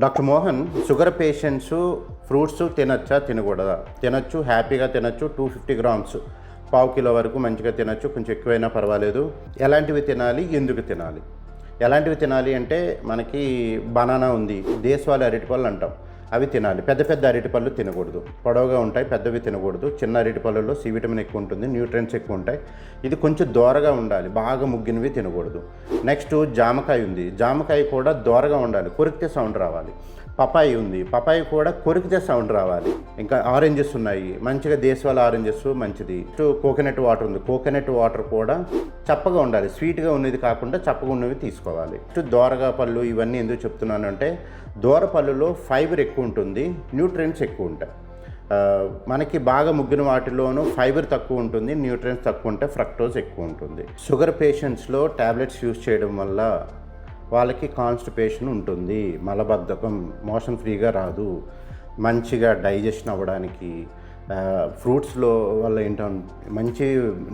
Doctor Mohan, sugar patients fruits తినచ్చా తినకూడదా? తినచ్చు, హ్యాపీగా తినచ్చు. 250 గ్రామ్స్, పావు కిలో వరకు మంచిగా తినచ్చు. కొంచెం ఎక్కువైనా పర్వాలేదు. ఎలాంటివి తినాలి, ఎందుకు తినాలి? ఎలాంటివి తినాలి అంటే మనకి బనానా ఉంది, దేశవాళీ అరటిపళ్ళు అంటాం, అవి తినాలి. పెద్ద పెద్ద అరటిపళ్ళు తినకూడదు, పొడవుగా ఉంటాయి, పెద్దవి తినకూడదు. చిన్న అరటిపళ్ళలో సి విటమిన్ ఎక్కువ ఉంటుంది, న్యూట్రియంట్స్ ఎక్కువ ఉంటాయి. ఇది కొంచెం దోరగా ఉండాలి, బాగా ముగ్గినవి తినకూడదు. నెక్స్ట్ జామకాయ ఉంది, జామకాయ కూడా దోరగా ఉండాలి, కొరికితే సౌండ్ రావాలి. పపాయి ఉంది, పపాయి కూడా కొరికితే సౌండ్ రావాలి. ఇంకా ఆరెంజెస్ ఉన్నాయి, మంచిగా దేశవాళీ ఆరెంజెస్ మంచిది. కోకోనట్ వాటర్ ఉంది, కోకోనట్ వాటర్ కూడా చప్పగా ఉండాలి, స్వీట్గా ఉన్నది కాకుండా చప్పగా ఉన్నవి తీసుకోవాలి. దోరగా పళ్ళు ఇవన్నీ ఎందుకు చెప్తున్నానంటే, దోర పళ్ళులో ఫైబర్ ఎక్కువ ఉంటుంది, న్యూట్రియంట్స్ ఎక్కువ ఉంటాయి. మనకి బాగా ముగ్గిన వాటిలోనూ ఫైబర్ తక్కువ ఉంటుంది, న్యూట్రియంట్స్ తక్కువ ఉంటాయి, ఫ్రక్టోజ్ ఎక్కువ ఉంటుంది. షుగర్ పేషెంట్స్లో ట్యాబ్లెట్స్ యూజ్ చేయడం వల్ల వాళ్ళకి కాన్స్టిపేషన్ ఉంటుంది, మలబద్ధకం, మోషన్ ఫ్రీగా రాదు, మంచిగా డైజెషన్ అవ్వడానికి ఫ్రూట్స్లో వల్ల ఏంటంటే మంచి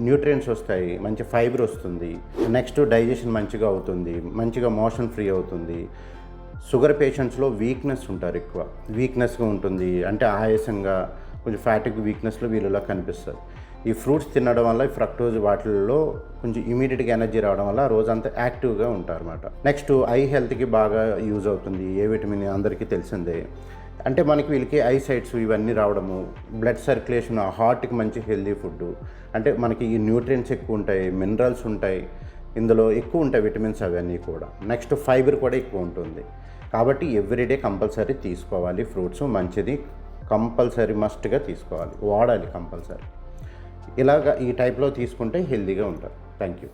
న్యూట్రియంట్స్ వస్తాయి, మంచి ఫైబర్ వస్తుంది. నెక్స్ట్ డైజెషన్ మంచిగా అవుతుంది, మంచిగా మోషన్ ఫ్రీ అవుతుంది. షుగర్ పేషెంట్స్లో వీక్నెస్ ఉంటారు, ఎక్కువ వీక్నెస్గా ఉంటుంది, అంటే ఆయాసంగా కొంచెం ఫ్యాటిక్ వీక్నెస్లో వీళ్ళలా కనిపిస్తుంది. ఈ ఫ్రూట్స్ తినడం వల్ల ఈ ఫ్రక్టోజ్ వాటిల్లో కొంచెం ఇమీడియట్గా ఎనర్జీ రావడం వల్ల రోజంతా యాక్టివ్గా ఉంటారు అన్నమాట. నెక్స్ట్ ఐ హెల్త్కి బాగా యూజ్ అవుతుంది. ఏ విటమిన్ అందరికీ తెలిసిందే. అంటే మనకి వీళ్ళకి ఐ సైట్స్ ఇవన్నీ రావడము, బ్లడ్ సర్క్యులేషన్, హార్ట్కి మంచి హెల్దీ ఫుడ్. అంటే మనకి ఈ న్యూట్రియంట్స్ ఎక్కువ ఉంటాయి, మినరల్స్ ఉంటాయి, ఇందులో ఎక్కువ ఉంటాయి విటమిన్స్ అవన్నీ కూడా. నెక్స్ట్ ఫైబర్ కూడా ఎక్కువ ఉంటుంది. కాబట్టి ఎవ్రీడే కంపల్సరీ తీసుకోవాలి ఫ్రూట్స్, మంచిది, కంపల్సరీ మస్ట్గా తీసుకోవాలి, వాడాలి కంపల్సరీ. ఇలాగ ఈ టైప్లో తీసుకుంటే హెల్తీగా ఉంటారు. Thank you.